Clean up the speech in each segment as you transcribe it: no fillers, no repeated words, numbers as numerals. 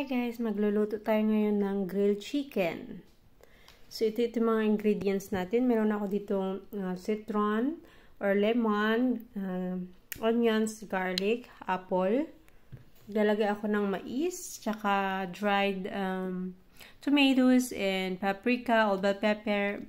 Hi guys, magluluto tayo ngayon ng grilled chicken. So ito yung mga ingredients natin. Meron ako ditong citron or lemon, onions, garlic, apple. Lalagay ako ng mais, tsaka dried tomatoes and paprika, all bell pepper,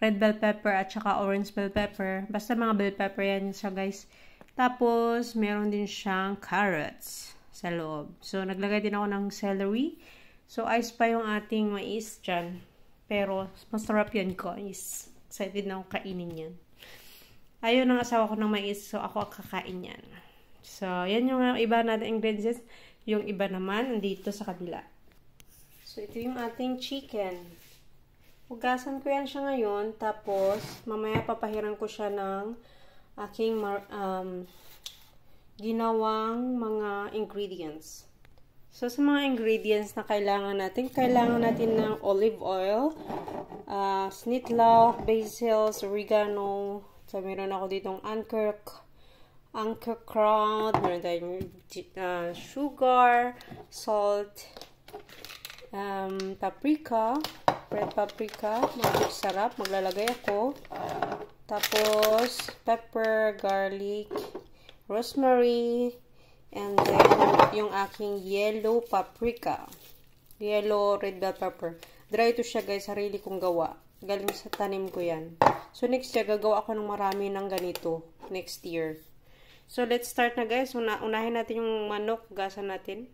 red bell pepper at tsaka orange bell pepper. Basta mga bell pepper yan siya guys. Tapos meron din siyang carrots sa loob. So, naglagay din ako ng celery. So, ice pa yung ating mais dyan. Pero, masarap yan guys. Excited na ako kainin yan. Ayaw ng asawa ko ng mais. So, ako kakain yan. So, yan yung iba natin ingredients. Yung iba naman, nandito sa kabila. So, ito yung ating chicken. Hugasan ko yan siya ngayon. Tapos, mamaya papahiran ko siya ng aking ginawang mga ingredients. So, sa mga ingredients na kailangan natin ng olive oil, snitlauch, basil, oregano. So, meron ako ditong anchor crowd, meron tayong sugar, salt, paprika, red paprika, sarap, maglalagay ako. Tapos, pepper, garlic, rosemary, and then yung aking yellow paprika. Yellow red bell pepper. Dry ito siya guys, sarili kong gawa. Galing sa tanim ko yan. So next year, gagawa ako ng marami ng ganito. Next year. So let's start na guys. Unahin natin yung manok. Gasan natin.